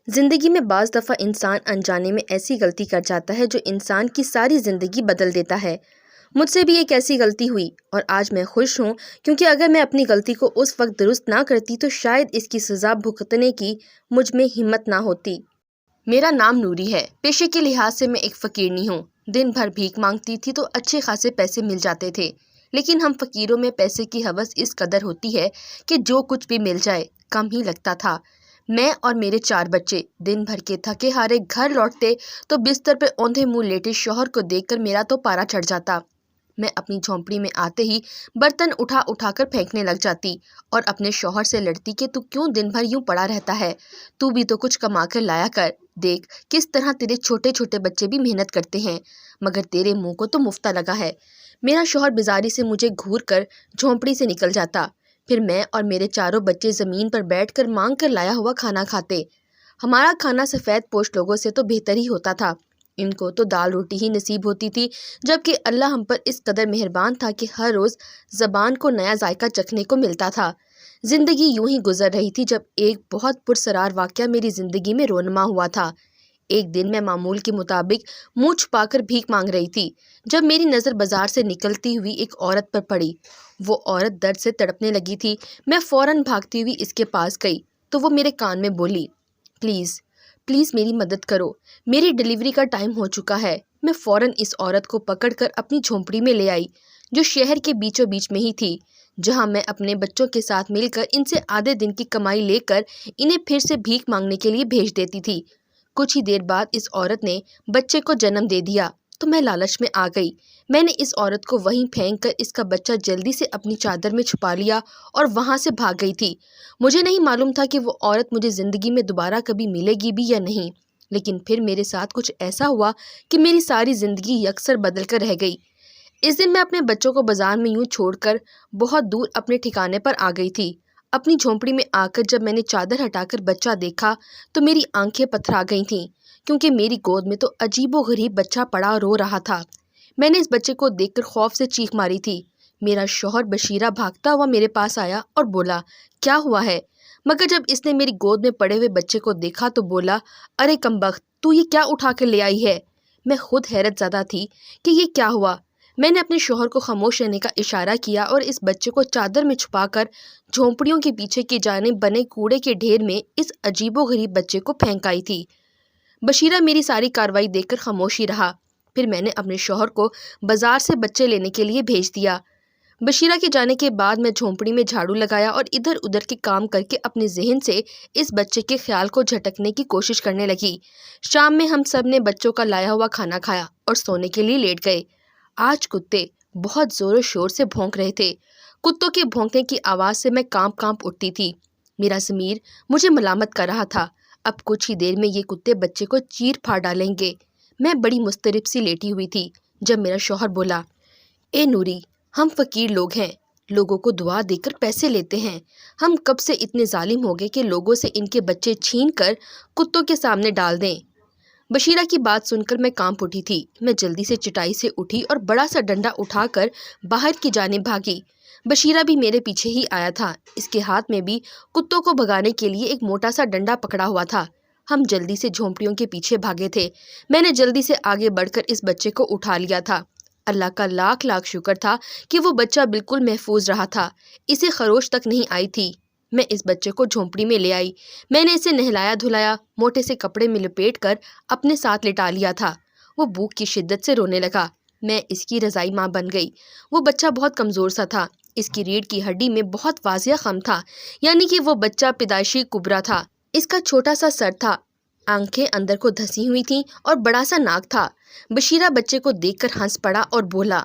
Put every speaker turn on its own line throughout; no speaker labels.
زندگی میں بعض دفعہ انسان انجانے میں ایسی غلطی کر جاتا ہے جو انسان کی ساری زندگی بدل دیتا ہے۔ مجھ سے بھی ایک ایسی غلطی ہوئی اور آج میں خوش ہوں کیونکہ اگر میں اپنی غلطی کو اس وقت درست نہ کرتی تو شاید اس کی سزا بھگتنے کی مجھ میں ہمت نہ ہوتی۔ میرا نام نوری ہے۔ پیشے کے لحاظ سے میں ایک فقیرنی ہوں۔ دن بھر بھیک مانگتی تھی تو اچھے خاصے پیسے مل جاتے تھے، لیکن ہم فقیروں میں پیسے کی ہوس اس قدر ہوتی ہے کہ جو کچھ بھی مل جائے کم ہی لگتا تھا۔ میں اور میرے 4 بچے دن بھر کے تھکے ہارے گھر لوٹتے تو بستر پہ اوندھے منہ لیٹے شوہر کو دیکھ کر میرا تو پارا چڑھ جاتا۔ میں اپنی جھونپڑی میں آتے ہی برتن اٹھا اٹھا کر پھینکنے لگ جاتی اور اپنے شوہر سے لڑتی کہ تو کیوں دن بھر یوں پڑا رہتا ہے، تو بھی تو کچھ کما کر لایا کر، دیکھ کس طرح تیرے چھوٹے چھوٹے بچے بھی محنت کرتے ہیں مگر تیرے منہ کو تو مفتہ لگا ہے۔ میرا شوہر بیزاری سے مجھے گھور کر جھونپڑی سے نکل جاتا، پھر میں اور میرے 4 بچے زمین پر بیٹھ کر مانگ کر لایا ہوا کھانا کھاتے۔ ہمارا کھانا سفید پوش لوگوں سے تو بہتر ہی ہوتا تھا، ان کو تو دال روٹی ہی نصیب ہوتی تھی، جبکہ اللہ ہم پر اس قدر مہربان تھا کہ ہر روز زبان کو نیا ذائقہ چکھنے کو ملتا تھا۔ زندگی یوں ہی گزر رہی تھی جب ایک بہت پرسرار واقعہ میری زندگی میں رونما ہوا تھا۔ ایک دن میں معمول کے مطابق منہ چھپا کر بھیک مانگ رہی تھی جب میری نظر بازار سے نکلتی ہوئی ایک عورت پر پڑی۔ وہ عورت درد سے تڑپنے لگی تھی۔ میں فوراً بھاگتی ہوئی اس کے پاس گئی تو وہ میرے کان میں بولی، پلیز پلیز میری مدد کرو، میری ڈیلیوری کا ٹائم ہو چکا ہے۔ میں فوراً اس عورت کو پکڑ کر اپنی جھونپڑی میں لے آئی جو شہر کے بیچوں بیچ میں ہی تھی، جہاں میں اپنے بچوں کے ساتھ مل کر ان سے آدھے دن کی کمائی لے کر انہیں پھر سے بھیک مانگنے کے لیے بھیج دیتی تھی۔ کچھ ہی دیر بعد اس عورت نے بچے کو جنم دے دیا تو میں لالچ میں آ گئی۔ میں نے اس عورت کو وہیں پھینک کر اس کا بچہ جلدی سے اپنی چادر میں چھپا لیا اور وہاں سے بھاگ گئی تھی۔ مجھے نہیں معلوم تھا کہ وہ عورت مجھے زندگی میں دوبارہ کبھی ملے گی بھی یا نہیں، لیکن پھر میرے ساتھ کچھ ایسا ہوا کہ میری ساری زندگی یکسر بدل کر رہ گئی۔ اس دن میں اپنے بچوں کو بازار میں یوں چھوڑ کر بہت دور اپنے ٹھکانے پر آ گئی تھی۔ اپنی جھونپڑی میں آ کر جب میں نے چادر ہٹا کر بچہ دیکھا تو میری آنکھیں پتھرا گئی تھیں، کیونکہ میری گود میں تو عجیب و غریب بچہ پڑا رو رہا تھا۔ میں نے اس بچے کو دیکھ کر خوف سے چیخ ماری تھی۔ میرا شوہر بشیرہ بھاگتا ہوا میرے پاس آیا اور بولا، کیا ہوا ہے؟ مگر جب اس نے میری گود میں پڑے ہوئے بچے کو دیکھا تو بولا، ارے کمبخت، تو یہ کیا اٹھا کر لے آئی ہے؟ میں خود حیرت زدہ تھی کہ یہ کیا ہوا۔ میں نے اپنے شوہر کو خاموش رہنے کا اشارہ کیا اور اس بچے کو چادر میں چھپا کر جھونپڑیوں کے پیچھے کی جانب بنے کوڑے کے ڈھیر میں اس عجیب و غریب بچے کو پھینک آئی تھی۔ بشیرہ میری ساری کارروائی دیکھ کر خاموش ہی رہا۔ پھر میں نے اپنے شوہر کو بازار سے بچے لینے کے لیے بھیج دیا۔ بشیرہ کے جانے کے بعد میں جھونپڑی میں جھاڑو لگایا اور ادھر ادھر کے کام کر کے اپنے ذہن سے اس بچے کے خیال کو جھٹکنے کی کوشش کرنے لگی۔ شام میں ہم سب نے بچوں کا لایا ہوا کھانا کھایا اور سونے کے لیے لیٹ گئے۔ آج کتے بہت زور و شور سے بھونک رہے تھے۔ کتوں کے بھونکنے کی آواز سے میں کانپ کانپ اٹھتی تھی۔ میرا ضمیر مجھے ملامت کر رہا تھا، اب کچھ ہی دیر میں یہ کتے بچے کو چیر پھاڑ ڈالیں گے۔ میں بڑی مضطرب سی لیٹی ہوئی تھی جب میرا شوہر بولا، اے نوری، ہم فقیر لوگ ہیں، لوگوں کو دعا دے کر پیسے لیتے ہیں، ہم کب سے اتنے ظالم ہو گئے کہ لوگوں سے ان کے بچے چھین کر کتوں کے سامنے ڈال دیں۔ بشیرہ کی بات سن کر میں کانپ اٹھی تھی۔ میں جلدی سے چٹائی سے اٹھی اور بڑا سا ڈنڈا اٹھا کر باہر کی جانب بھاگی۔ بشیرہ بھی میرے پیچھے ہی آیا تھا، اس کے ہاتھ میں بھی کتوں کو بھگانے کے لیے ایک موٹا سا ڈنڈا پکڑا ہوا تھا۔ ہم جلدی سے جھونپڑیوں کے پیچھے بھاگے تھے۔ میں نے جلدی سے آگے بڑھ کر اس بچے کو اٹھا لیا تھا۔ اللہ کا لاکھ لاکھ شکر تھا کہ وہ بچہ بالکل محفوظ رہا تھا، اسے خروش تک نہیں آئی تھی۔ میں اس بچے کو جھونپڑی میں لے آئی۔ میں نے اسے نہلایا دھلایا، موٹے سے کپڑے میں لپیٹ کر اپنے ساتھ لٹا لیا تھا۔ وہ بھوک کی شدت سے رونے لگا۔ میں اس کی رضائی ماں بن گئی۔ وہ بچہ بہت کمزور سا تھا، اس کی ریڑھ کی ہڈی میں بہت واضح خم تھا، یعنی کہ وہ بچہ پیدائشی کبرا تھا۔ اس کا چھوٹا سا سر تھا، آنکھیں اندر کو دھسی ہوئی تھیں اور بڑا سا ناک تھا۔ بشیرہ بچے کو دیکھ کر ہنس پڑا اور بولا،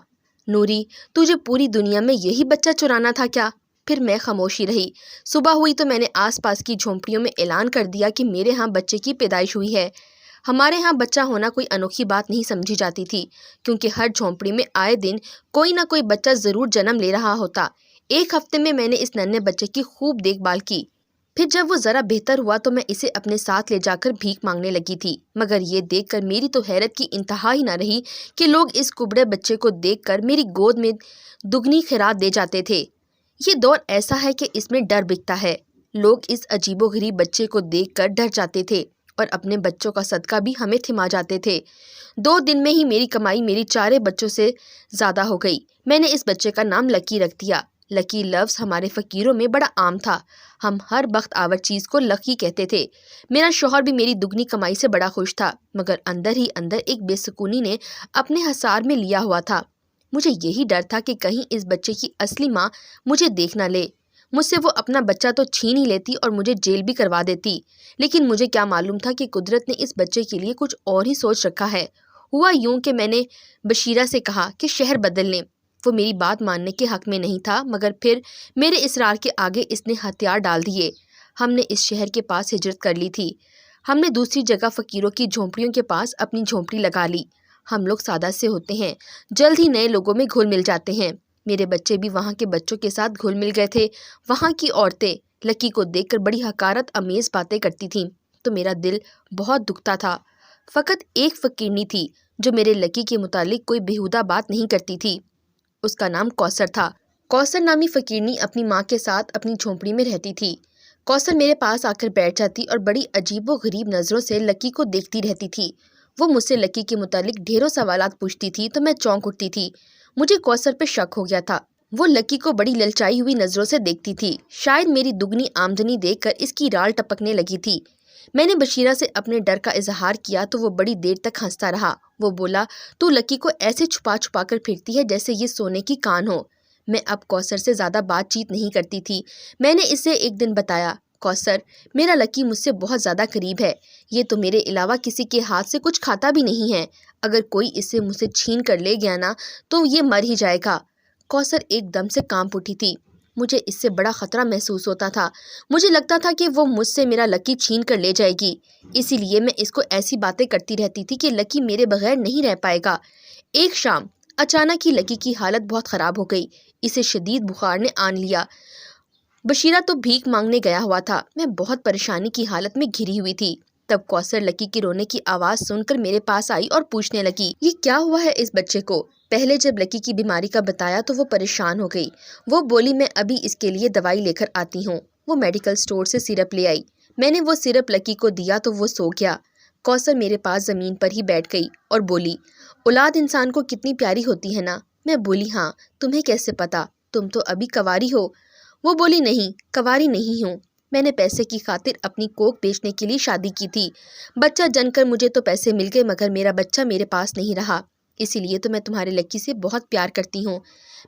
نوری، تجھے پوری دنیا میں یہی بچہ چرانا تھا کیا؟ پھر میں خاموشی رہی۔ صبح ہوئی تو میں نے آس پاس کی جھونپڑیوں میں اعلان کر دیا کہ میرے ہاں بچے کی پیدائش ہوئی ہے۔ ہمارے ہاں بچہ ہونا کوئی انوکھی بات نہیں سمجھی جاتی تھی، کیونکہ ہر جھونپڑی میں آئے دن کوئی نہ کوئی بچہ ضرور جنم لے رہا ہوتا۔ ایک ہفتے میں نے اس ننھے بچے کی خوب دیکھ بھال کی۔ پھر جب وہ ذرا بہتر ہوا تو میں اسے اپنے ساتھ لے جا کر بھیک مانگنے لگی تھی، مگر یہ دیکھ کر میری تو حیرت کی انتہا ہی نہ رہی کہ لوگ اس کبڑے بچے کو دیکھ کر میری گود میں دگنی خیرات دے جاتے تھے۔ یہ دور ایسا ہے کہ اس میں ڈر بکتا ہے۔ لوگ اس عجیب و غریب بچے کو دیکھ کر ڈر جاتے تھے اور اپنے بچوں کا صدقہ بھی ہمیں تھما جاتے تھے۔ 2 دن میں ہی میری کمائی میری 4 بچوں سے زیادہ ہو گئی۔ میں نے اس بچے کا نام لکی رکھ دیا۔ لکی لفظ ہمارے فقیروں میں بڑا عام تھا۔ ہم ہر بخت آور چیز کو لکی کہتے تھے۔ میرا شوہر بھی میری دگنی کمائی سے بڑا خوش تھا، مگر اندر ہی اندر ایک بے سکونی نے اپنے حصار میں لیا ہوا تھا۔ مجھے یہی ڈر تھا کہ کہیں اس بچے کی اصلی ماں مجھے دیکھ نہ لے، مجھ سے وہ اپنا بچہ تو چھین ہی لیتی اور مجھے جیل بھی کروا دیتی۔ لیکن مجھے کیا معلوم تھا کہ قدرت نے اس بچے کے لیے کچھ اور ہی سوچ رکھا ہے۔ ہوا یوں کہ میں نے بشیرہ سے کہا کہ شہر بدل لیں۔ وہ میری بات ماننے کے حق میں نہیں تھا، مگر پھر میرے اصرار کے آگے اس نے ہتھیار ڈال دیے۔ ہم نے اس شہر کے پاس ہجرت کر لی تھی۔ ہم نے دوسری جگہ فقیروں کی جھونپڑیوں کے پاس اپنی جھونپڑی لگا لی۔ ہم لوگ سادہ سے ہوتے ہیں، جلد ہی نئے لوگوں میں گھل مل جاتے ہیں۔ میرے بچے بھی وہاں کے بچوں کے ساتھ گھل مل گئے تھے۔ وہاں کی عورتیں لکی کو دیکھ کر بڑی حقارت امیز باتیں کرتی تھیں تو میرا دل بہت دکھتا تھا۔ فقط ایک فقیرنی تھی جو میرے لکی کے متعلق کوئی بیہودہ بات نہیں کرتی تھی۔ اس کا نام کوثر تھا۔ کوثر نامی فقیرنی اپنی ماں کے ساتھ اپنی جھونپڑی میں رہتی تھی۔ کوثر میرے پاس آ کر بیٹھ جاتی اور بڑی عجیب و غریب نظروں سے لکی کو دیکھتی رہتی تھی۔ وہ مجھ سے لکی کے متعلق ڈھیروں سوالات پوچھتی تھی تو میں چونک اٹھتی تھی۔ مجھے کوثر پہ شک ہو گیا تھا۔ وہ لکی کو بڑی للچائی ہوئی نظروں سے دیکھتی تھی۔ شاید میری دگنی آمدنی دیکھ کر اس کی رال ٹپکنے لگی تھی۔ میں نے بشیرہ سے اپنے ڈر کا اظہار کیا تو وہ بڑی دیر تک ہنستا رہا۔ وہ بولا، تو لکی کو ایسے چھپا چھپا کر پھرتی ہے جیسے یہ سونے کی کان ہو۔ میں اب کوثر سے زیادہ بات چیت نہیں کرتی تھی۔ میں نے اسے ایک دن بتایا، کوثر، میرا لکی مجھ سے بہت زیادہ قریب ہے۔ یہ تو میرے علاوہ کسی کے ہاتھ سے کچھ کھاتا بھی نہیں ہے۔ اگر کوئی اسے مجھ سے چھین کر لے گیا نا تو یہ مر ہی جائے گا۔ کوثر ایک دم سے کانپ اٹھی تھی۔ مجھے اس سے بڑا خطرہ محسوس ہوتا تھا۔ مجھے لگتا تھا کہ وہ مجھ سے میرا لکی چھین کر لے جائے گی۔ اسی لیے میں اس کو ایسی باتیں کرتی رہتی تھی کہ لکی میرے بغیر نہیں رہ پائے گا۔ ایک شام اچانک ہی لکی کی حالت بہت خراب ہو گئی۔ اسے شدید بخار نے آن لیا۔ بشیرہ تو بھیک مانگنے گیا ہوا تھا۔ میں بہت پریشانی کی حالت میں گھری ہوئی تھی۔ تب کوثر لکی کے رونے کی آواز سن کر میرے پاس آئی اور پوچھنے لگی، یہ کیا ہوا ہے اس بچے کو؟ پہلے جب لکی کی بیماری کا بتایا تو وہ پریشان ہو گئی۔ وہ بولی، میں ابھی اس کے لیے دوائی لے کر آتی ہوں۔ وہ میڈیکل سٹور سے سیرپ لے آئی۔ میں نے وہ سیرپ لکی کو دیا تو وہ سو گیا۔ کوثر میرے پاس زمین پر ہی بیٹھ گئی اور بولی، اولاد انسان کو کتنی پیاری ہوتی ہے نا؟ میں بولی، ہاں، تمہیں کیسے پتا؟ تم تو ابھی کنواری ہو۔ وہ بولی، نہیں، کنواری نہیں ہوں۔ میں نے پیسے کی خاطر اپنی کوکھ بیچنے کے لیے شادی کی تھی۔ بچہ جن کر مجھے تو پیسے مل گئے، مگر میرا بچہ میرے پاس نہیں رہا۔ اسی لیے تو میں تمہارے لکی سے بہت پیار کرتی ہوں۔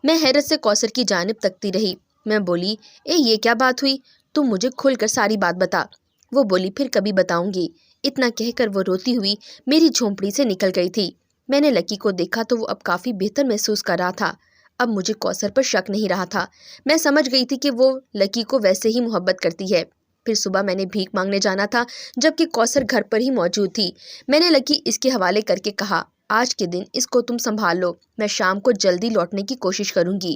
میں حیرت سے کوثر کی جانب تکتی رہی۔ میں بولی، یہ کیا بات ہوئی؟ تم مجھے کھل کر ساری بات بتا۔ وہ بولی، پھر کبھی بتاؤں گی۔ اتنا کہہ کر وہ روتی ہوئی میری جھونپڑی سے نکل گئی تھی۔ میں نے لکی کو دیکھا تو وہ اب کافی بہتر محسوس کر رہا تھا۔ اب مجھے کوثر پر شک نہیں رہا تھا۔ میں سمجھ گئی تھی کہ وہ لکی کو ویسے ہی محبت کرتی ہے۔ پھر صبح میں نے بھیک مانگنے جانا تھا، جبکہ کوثر گھر پر ہی موجود تھی۔ میں نے لکی اس کے حوالے کر کے کہا، آج کے دن اس کو تم سنبھال لو، میں شام کو جلدی لوٹنے کی کوشش کروں گی۔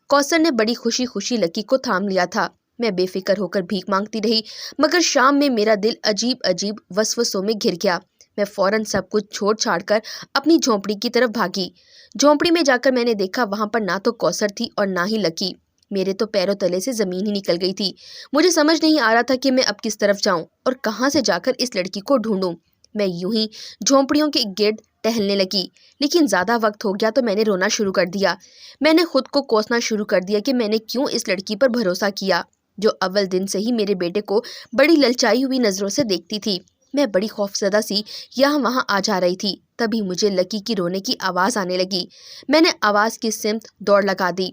کوثر نے بڑی خوشی خوشی لکی کو تھام لیا تھا۔ میں بے فکر ہو کر بھیک مانگتی رہی، مگر شام میں میرا دل عجیب عجیب وسوسوں میں گھر گیا۔ میں فوراً سب کچھ چھوڑ چھاڑ کر اپنی جھونپڑی کی طرف بھاگی۔ جھونپڑی میں جا کر میں نے دیکھا وہاں پر نہ تو کوثر تھی اور نہ ہی لکی۔ میرے تو پیروں تلے سے زمین ہی نکل گئی تھی۔ مجھے سمجھ نہیں آ رہا تھا کہ میں اب کس طرف جاؤں اور کہاں سے جا کر اس لڑکی کو ڈھونڈوں۔ میں یوں ہی جھونپڑیوں کے گرد ٹہلنے لگی، لیکن زیادہ وقت ہو گیا تو میں نے رونا شروع کر دیا۔ میں نے خود کو کوسنا شروع کر دیا کہ میں نے کیوں اس لڑکی پر بھروسہ کیا، جو اول دن سے ہی میرے بیٹے کو بڑی للچائی ہوئی نظروں سے دیکھتی تھی۔ میں بڑی خوفزدہ سی یہاں وہاں آ جا رہی تھی۔ تبھی مجھے لکی کی رونے کی آواز آنے لگی۔ میں نے آواز کی سمت دوڑ لگا دی۔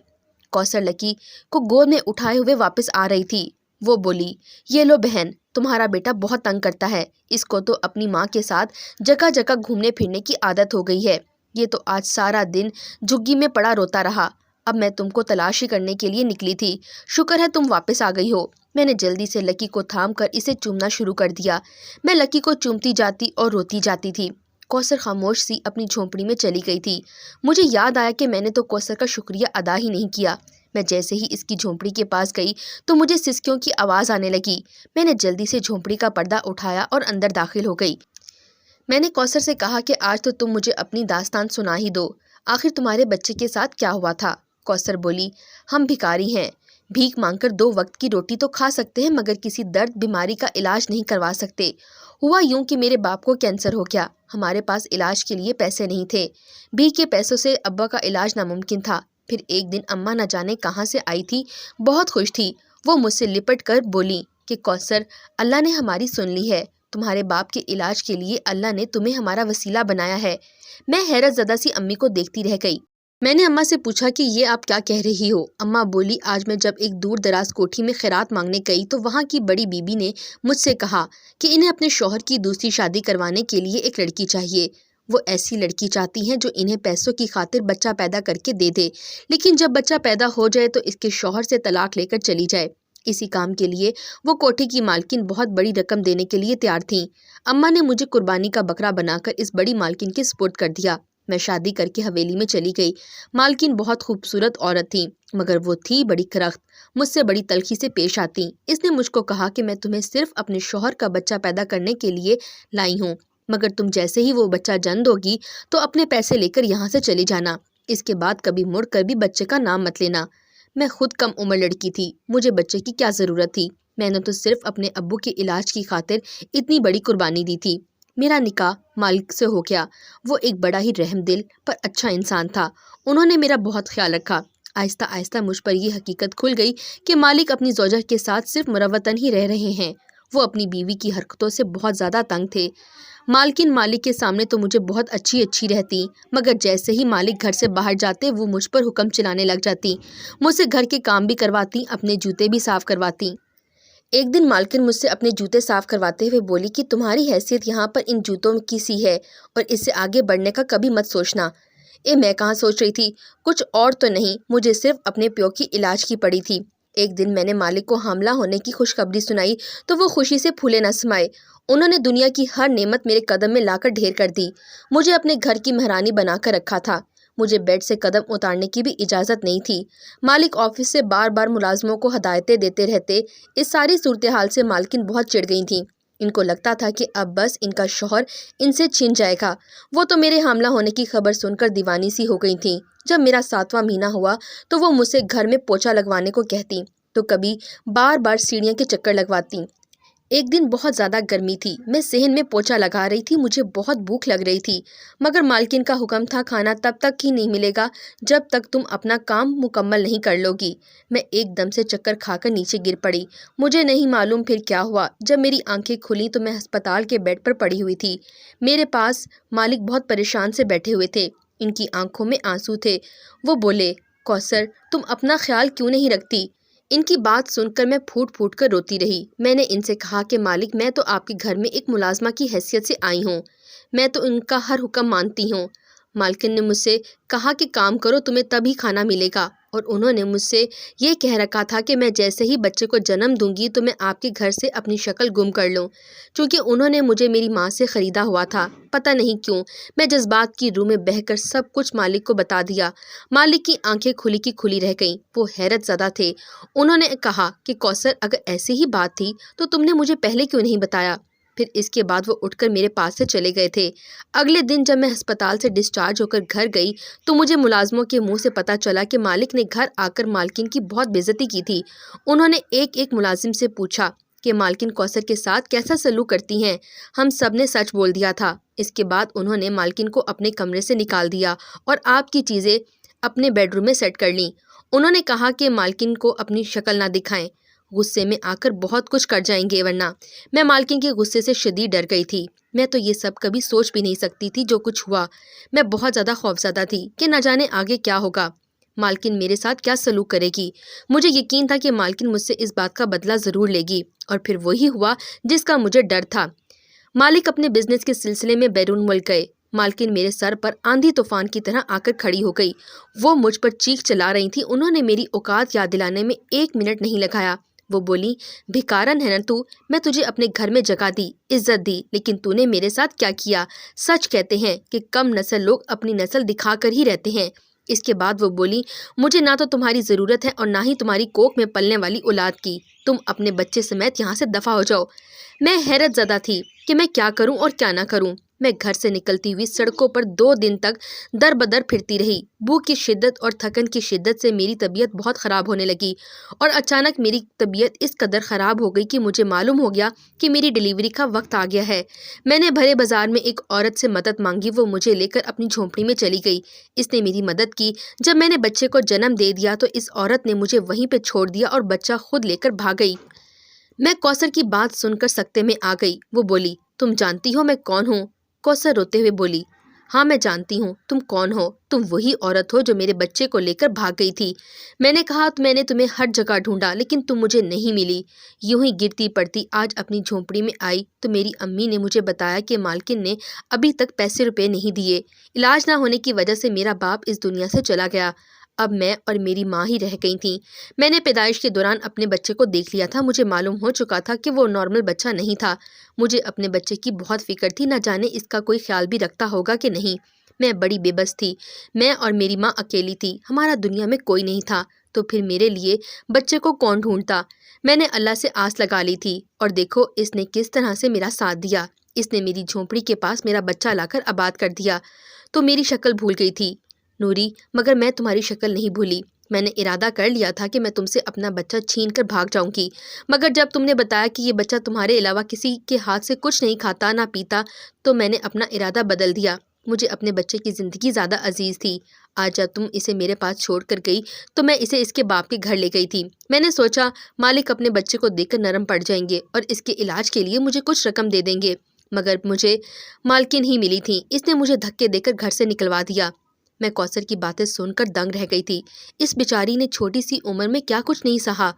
کوثر لکی کو گود میں اٹھائے ہوئے واپس آ رہی تھی۔ وہ بولی، یہ لو بہن، تمہارا بیٹا بہت تنگ کرتا ہے۔ اس کو تو اپنی ماں کے ساتھ جگہ جگہ گھومنے پھرنے کی عادت ہو گئی ہے۔ یہ تو آج سارا دن جھگی میں پڑا روتا رہا۔ اب میں تم کو تلاشی کرنے کے لیے نکلی تھی، شکر ہے تم واپس آ گئی ہو۔ میں نے جلدی سے لکی کو تھام کر اسے چومنا شروع کر دیا۔ میں لکی کو چومتی جاتی اور روتی جاتی تھی۔ کوثر خاموش سی اپنی جھونپڑی میں چلی گئی تھی۔ مجھے یاد آیا کہ میں نے تو کوثر کا شکریہ ادا ہی نہیں کیا۔ میں جیسے ہی اس کی جھونپڑی کے پاس گئی تو مجھے سسکیوں کی آواز آنے لگی۔ میں نے جلدی سے جھونپڑی کا پردہ اٹھایا اور اندر داخل ہو گئی۔ میں نے کوثر سے کہا کہ آج تو تم مجھے اپنی داستان سنا ہی دو، آخر تمہارے بچے کے ساتھ کیا ہوا تھا؟ کوثر بولی، ہم بھکاری ہیں، بھیک مانگ کر 2 وقت کی روٹی تو کھا سکتے ہیں مگر کسی درد بیماری کا علاج نہیں کروا سکتے۔ ہوا یوں کہ میرے باپ کو کینسر ہو گیا۔ ہمارے پاس علاج کے لیے پیسے نہیں تھے۔ بھیک کے پیسوں سے ابا کا علاج ناممکن تھا۔ پھر ایک دن اماں نہ جانے کہاں سے آئی تھی، بہت خوش تھی۔ وہ مجھ سے لپٹ کر بولی کہ کوثر، اللہ نے ہماری سن لی ہے، تمہارے باپ کے علاج کے لیے اللہ نے تمہیں ہمارا وسیلہ بنایا ہے۔ میں حیرت زدہ سی امی کو دیکھتی رہ گئی۔ میں نے اماں سے پوچھا کہ یہ آپ کیا کہہ رہی ہو؟ اماں بولی، آج میں جب ایک دور دراز کوٹھی میں خیرات مانگنے گئی تو وہاں کی بڑی بی بی نے مجھ سے کہا کہ انہیں اپنے شوہر کی دوسری شادی کروانے کے لیے ایک لڑکی چاہیے۔ وہ ایسی لڑکی چاہتی ہیں جو انہیں پیسوں کی خاطر بچہ پیدا کر کے دے دے، لیکن جب بچہ پیدا ہو جائے تو اس کے شوہر سے طلاق لے کر چلی جائے۔ اسی کام کے لیے وہ کوٹھی کی مالکن بہت بڑی رقم دینے کے لیے تیار تھیں۔ اماں نے مجھے قربانی کا بکرا بنا کر اس بڑی مالکن کے سپرد کر دیا۔ میں شادی کر کے حویلی میں چلی گئی۔ مالکن بہت خوبصورت عورت تھی مگر وہ تھی بڑی کرخت، مجھ سے بڑی تلخی سے پیش آتی۔ اس نے مجھ کو کہا کہ میں تمہیں صرف اپنے شوہر کا بچہ پیدا کرنے کے لیے لائی ہوں، مگر تم جیسے ہی وہ بچہ جنم دوگی تو اپنے پیسے لے کر یہاں سے چلی جانا، اس کے بعد کبھی مڑ کر بھی بچے کا نام مت لینا۔ میں خود کم عمر لڑکی تھی، مجھے بچے کی کیا ضرورت تھی؟ میں نے تو صرف اپنے ابو کے علاج کی خاطر اتنی بڑی قربانی دی تھی۔ میرا نکاح مالک سے ہو گیا۔ وہ ایک بڑا ہی رحم دل پر اچھا انسان تھا۔ انہوں نے میرا بہت خیال رکھا۔ آہستہ آہستہ مجھ پر یہ حقیقت کھل گئی کہ مالک اپنی زوجہ کے ساتھ صرف مروتاً ہی رہ رہے ہیں۔ وہ اپنی بیوی کی حرکتوں سے بہت زیادہ تنگ تھے۔ مالکن مالک کے سامنے تو مجھے بہت اچھی رہتی، مگر جیسے ہی مالک گھر سے باہر جاتے وہ مجھ پر حکم چلانے لگ جاتی، مجھ سے گھر کے کام بھی کرواتی، اپنے جوتے بھی صاف کرواتی۔ ایک دن مالکن مجھ سے اپنے جوتے صاف کرواتے ہوئے بولی کہ تمہاری حیثیت یہاں پر ان جوتوں کی سی ہے اور اس سے آگے بڑھنے کا کبھی مت سوچنا۔ میں کہاں سوچ رہی تھی، کچھ اور تو نہیں، مجھے صرف اپنے پیو کی علاج کی پڑی تھی۔ ایک دن میں نے مالک کو حاملہ ہونے کی خوشخبری سنائی تو وہ خوشی سے پھولے نہ سمائے۔ انہوں نے دنیا کی ہر نعمت میرے قدم میں لا کر ڈھیر کر دی، مجھے اپنے گھر کی مہرانی بنا کر رکھا تھا۔ مجھے بیڈ سے قدم اتارنے کی بھی اجازت نہیں تھی۔ مالک آفس سے بار بار ملازموں کو ہدایتیں دیتے رہتے۔ اس ساری صورتحال سے مالکن بہت چڑ گئی تھیں۔ ان کو لگتا تھا کہ اب بس ان کا شوہر ان سے چھن جائے گا۔ وہ تو میرے حاملہ ہونے کی خبر سن کر دیوانی سی ہو گئی تھیں۔ جب میرا 7واں مہینہ ہوا تو وہ مجھ سے گھر میں پوچھا لگوانے کو کہتی تو کبھی بار بار سیڑھیاں کے چکر لگواتی۔ ایک دن بہت زیادہ گرمی تھی، میں صحن میں پوچھا لگا رہی تھی، مجھے بہت بھوک لگ رہی تھی، مگر مالکن کا حکم تھا کھانا تب تک ہی نہیں ملے گا جب تک تم اپنا کام مکمل نہیں کر لو گی۔ میں ایک دم سے چکر کھا کر نیچے گر پڑی۔ مجھے نہیں معلوم پھر کیا ہوا، جب میری آنکھیں کھلیں تو میں ہسپتال کے بیڈ پر پڑی ہوئی تھی۔ میرے پاس مالک بہت پریشان سے بیٹھے ہوئے تھے، ان کی آنکھوں میں آنسو تھے۔ وہ بولے، کوثر تم اپنا خیال کیوں نہیں رکھتی؟ ان کی بات سن کر میں پھوٹ پھوٹ کر روتی رہی۔ میں نے ان سے کہا کہ مالک میں تو آپ کے گھر میں ایک ملازمہ کی حیثیت سے آئی ہوں، میں تو ان کا ہر حکم مانتی ہوں۔ مالکن نے مجھ سے کہا کہ کام کرو تمہیں تبھی کھانا ملے گا، اور انہوں نے مجھ سے یہ کہہ رکھا تھا کہ میں جیسے ہی بچے کو جنم دوں گی تو میں آپ کے گھر سے اپنی شکل گم کر لوں، چونکہ انہوں نے مجھے میری ماں سے خریدا ہوا تھا۔ پتہ نہیں کیوں میں جذبات کی روح میں بہہ کر سب کچھ مالک کو بتا دیا۔ مالک کی آنکھیں کھلی کی کھلی رہ گئیں، وہ حیرت زدہ تھے۔ انہوں نے کہا کہ کوثر اگر ایسی ہی بات تھی تو تم نے مجھے پہلے کیوں نہیں بتایا؟ پھر اس کے بعد وہ اٹھ کر میرے پاس سے چلے گئے تھے۔ اگلے دن جب میں ہسپتال سے ڈسچارج ہو کر گھر گئی تو مجھے ملازموں کے منہ سے پتہ چلا کہ مالک نے گھر آ کر مالکن کی بہت بے عزتی کی تھی۔ انہوں نے ایک ایک ملازم سے پوچھا کہ مالکن کوثر کے ساتھ کیسا سلوک کرتی ہیں۔ ہم سب نے سچ بول دیا تھا۔ اس کے بعد انہوں نے مالکن کو اپنے کمرے سے نکال دیا اور آپ کی چیزیں اپنے بیڈ روم میں سیٹ کر لیں۔ انہوں نے کہا کہ مالکن کو اپنی شکل نہ دکھائیں، غصے میں آ کر بہت کچھ کر جائیں گے ورنہ۔ میں مالکن کے غصے سے شدید ڈر گئی تھی۔ میں تو یہ سب کبھی سوچ بھی نہیں سکتی تھی جو کچھ ہوا۔ میں بہت زیادہ خوفزدہ تھی کہ نہ جانے آگے کیا ہوگا، مالکن میرے ساتھ کیا سلوک کرے گی۔ مجھے یقین تھا کہ مالکن مجھ سے اس بات کا بدلہ ضرور لے گی، اور پھر وہی ہوا جس کا مجھے ڈر تھا۔ مالک اپنے بزنس کے سلسلے میں بیرون ملک گئے۔ مالکن میرے سر پر آندھی طوفان کی طرح آ کر کھڑی ہو گئی۔ وہ مجھ پر چیخ چلا رہی تھی۔ انہوں نے میری اوقات یاد دلانے میں 1 منٹ نہیں لگایا۔ وہ بولی، بھکارن ہے نا تو، میں تجھے اپنے گھر میں جگہ دی، عزت دی، لیکن تو نے میرے ساتھ کیا کیا؟ سچ کہتے ہیں کہ کم نسل لوگ اپنی نسل دکھا کر ہی رہتے ہیں۔ اس کے بعد وہ بولی، مجھے نہ تو تمہاری ضرورت ہے اور نہ ہی تمہاری کوکھ میں پلنے والی اولاد کی۔ تم اپنے بچے سمیت یہاں سے دفع ہو جاؤ۔ میں حیرت زدہ تھی کہ میں کیا کروں اور کیا نہ کروں۔ میں گھر سے نکلتی ہوئی سڑکوں پر 2 دن تک در بدر پھرتی رہی۔ بھوک کی شدت اور تھکن کی شدت سے میری طبیعت بہت خراب ہونے لگی اور اچانک میری طبیعت اس قدر خراب ہو گئی کہ مجھے معلوم ہو گیا کہ میری ڈیلیوری کا وقت آ گیا ہے۔ میں نے بھرے بازار میں ایک عورت سے مدد مانگی، وہ مجھے لے کر اپنی جھونپڑی میں چلی گئی۔ اس نے میری مدد کی۔ جب میں نے بچے کو جنم دے دیا تو اس عورت نے مجھے وہیں پہ چھوڑ دیا اور بچہ خود لے کر بھاگ گئی۔ میں کوثر کی بات سن کر سکتے میں آ گئی۔ وہ بولی، تم جانتی ہو میں کون ہوں؟ کوثر روتے ہوئے بولی، ہاں میں جانتی ہوں تم کون ہو، تم وہی عورت ہو جو میرے بچے کو لے کر بھاگ گئی تھی۔ میں نے کہا، میں نے تمہیں ہر جگہ ڈھونڈا لیکن تم مجھے نہیں ملی۔ یوں ہی گرتی پڑتی آج اپنی جھونپڑی میں آئی تو میری امی نے مجھے بتایا کہ مالکن نے ابھی تک پیسے روپے نہیں دیے۔ علاج نہ ہونے کی وجہ سے میرا باپ اس دنیا سے چلا گیا۔ اب میں اور میری ماں ہی رہ گئی تھیں۔ میں نے پیدائش کے دوران اپنے بچے کو دیکھ لیا تھا۔ مجھے معلوم ہو چکا تھا کہ وہ نارمل بچہ نہیں تھا۔ مجھے اپنے بچے کی بہت فکر تھی، نہ جانے اس کا کوئی خیال بھی رکھتا ہوگا کہ نہیں۔ میں بڑی بے بس تھی۔ میں اور میری ماں اکیلی تھی، ہمارا دنیا میں کوئی نہیں تھا، تو پھر میرے لیے بچے کو کون ڈھونڈتا؟ میں نے اللہ سے آس لگا لی تھی اور دیکھو اس نے کس طرح سے میرا ساتھ دیا۔ اس نے میری جھونپڑی کے پاس میرا بچہ لا کر آباد کر دیا۔ تو میری شکل بھول گئی تھی نوری، مگر میں تمہاری شکل نہیں بھولی۔ میں نے ارادہ کر لیا تھا کہ میں تم سے اپنا بچہ چھین کر بھاگ جاؤں گی، مگر جب تم نے بتایا کہ یہ بچہ تمہارے علاوہ کسی کے ہاتھ سے کچھ نہیں کھاتا نہ پیتا تو میں نے اپنا ارادہ بدل دیا۔ مجھے اپنے بچے کی زندگی زیادہ عزیز تھی۔ آج جب تم اسے میرے پاس چھوڑ کر گئی تو میں اسے اس کے باپ کے گھر لے گئی تھی۔ میں نے سوچا مالک اپنے بچے کو دیکھ کر نرم پڑ جائیں گے اور اس کے علاج کے لیے مجھے کچھ رقم دے دیں گے، مگر مجھے مالکن ہی ملی تھی۔ اس نے مجھے دھکے دے کر گھر سے نکلوا دیا۔ میں کوثر کی باتیں سن کر دنگ رہ گئی تھی۔ اس بیچاری نے چھوٹی سی عمر میں کیا کچھ نہیں سہا۔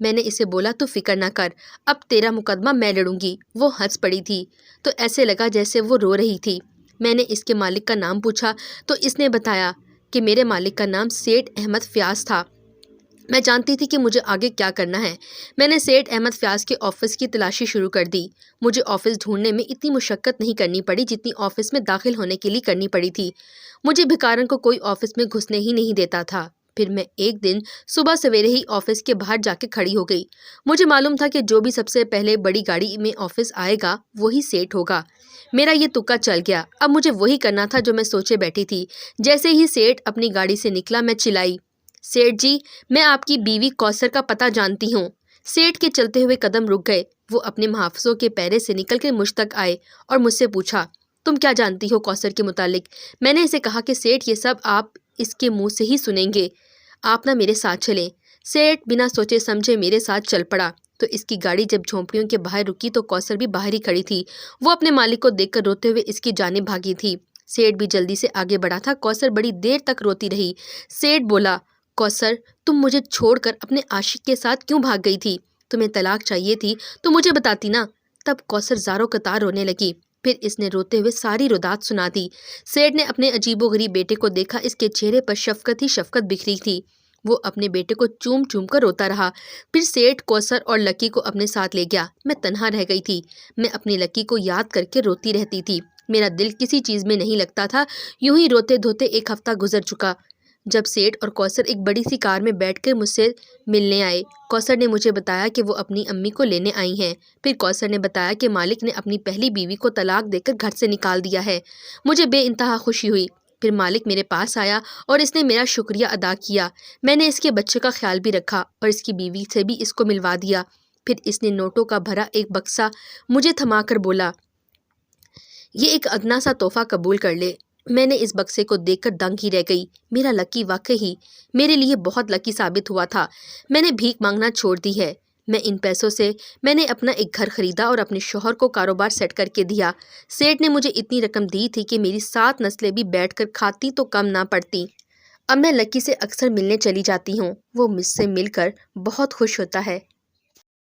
میں نے اسے بولا، تو فکر نہ کر، اب تیرا مقدمہ میں لڑوں گی۔ وہ ہنس پڑی تھی تو ایسے لگا جیسے وہ رو رہی تھی۔ میں نے اس کے مالک کا نام پوچھا تو اس نے بتایا کہ میرے مالک کا نام سیٹھ احمد فیاض تھا۔ میں جانتی تھی کہ مجھے آگے کیا کرنا ہے۔ میں نے سیٹھ احمد فیاض کے آفس کی تلاشی شروع کر دی۔ مجھے آفس ڈھونڈنے میں اتنی مشقت نہیں کرنی پڑی جتنی آفس میں داخل ہونے کے لیے کرنی پڑی تھی۔ مجھے بھکارن کو کوئی آفس میں گھسنے ہی نہیں دیتا تھا۔ پھر میں ایک دن صبح سویرے ہی آفس کے باہر جا کے کھڑی ہو گئی۔ مجھے معلوم تھا کہ جو بھی سب سے پہلے بڑی گاڑی میں آفس آئے گا وہی سیٹھ ہوگا۔ میرا یہ تکا چل گیا۔ اب مجھے وہی کرنا تھا جو میں سوچے بیٹھی تھی۔ جیسے ہی سیٹھ اپنی گاڑی سے نکلا میں چلائی، سیٹھ جی، میں آپ کی بیوی کوثر کا پتہ جانتی ہوں۔ سیٹھ کے چلتے ہوئے قدم رک گئے۔ وہ اپنے محافظوں کے پیرے سے نکل کے مجھ تک آئے اور مجھ سے پوچھا، تم کیا جانتی ہو کوثر کے متعلق؟ میں نے اسے کہا کہ سیٹھ یہ سب آپ اس کے منہ سے ہی سنیں گے، آپ نہ میرے ساتھ چلیں۔ سیٹھ بنا سوچے سمجھے میرے ساتھ چل پڑا۔ تو اس کی گاڑی جب جھونپڑیوں کے باہر رکی تو کوثر بھی باہر ہی کھڑی تھی۔ وہ اپنے مالک کو دیکھ کر روتے ہوئے اس کی جانب بھاگی تھی۔ سیٹھ بھی جلدی سے آگے بڑھا تھا۔ کوثر بڑی دیر تک روتی رہی۔ سیٹھ بولا، کوثر، تم مجھے چھوڑ کر اپنے عاشق کے ساتھ کیوں بھاگ گئی تھی؟ تمہیں طلاق چاہیے تھی تو مجھے بتاتی نا۔ تب کوثر زاروں قطار رونے لگی۔ پھر اس نے روتے ہوئے ساری رودات سنا دی۔ سیٹھ نے اپنے عجیب و غریب بیٹے کو دیکھا۔ اس کے چہرے پر شفقت ہی شفقت بکھری تھی۔ وہ اپنے بیٹے کو چوم چوم کر روتا رہا۔ پھر سیٹھ کوثر اور لکی کو اپنے ساتھ لے گیا۔ میں تنہا رہ گئی تھی۔ میں اپنی لکی کو یاد کر کے روتی رہتی تھی۔ میرا دل کسی چیز میں نہیں لگتا تھا۔ یوں ہی روتے دھوتے ایک ہفتہ گزر چکا جب سیٹھ اور کوثر ایک بڑی سی کار میں بیٹھ کر مجھ سے ملنے آئے۔ کوثر نے مجھے بتایا کہ وہ اپنی امی کو لینے آئی ہیں۔ پھر کوثر نے بتایا کہ مالک نے اپنی پہلی بیوی کو طلاق دے کر گھر سے نکال دیا ہے۔ مجھے بے انتہا خوشی ہوئی۔ پھر مالک میرے پاس آیا اور اس نے میرا شکریہ ادا کیا۔ میں نے اس کے بچے کا خیال بھی رکھا اور اس کی بیوی سے بھی اس کو ملوا دیا۔ پھر اس نے نوٹوں کا بھرا ایک بکسا مجھے تھما کر بولا، یہ ایک ادنا سا تحفہ قبول کر لے۔ میں نے اس بکسے کو دیکھ کر دنگ ہی رہ گئی۔ میرا لکی واقعی میرے لیے بہت لکی ثابت ہوا تھا۔ میں نے بھیک مانگنا چھوڑ دی ہے۔ میں ان پیسوں سے میں نے اپنا ایک گھر خریدا اور اپنے شوہر کو کاروبار سیٹ کر کے دیا۔ سیٹھ نے مجھے اتنی رقم دی تھی کہ میری 7 نسلیں بھی بیٹھ کر کھاتی تو کم نہ پڑتی۔ اب میں لکی سے اکثر ملنے چلی جاتی ہوں۔ وہ مجھ سے مل کر بہت خوش ہوتا ہے۔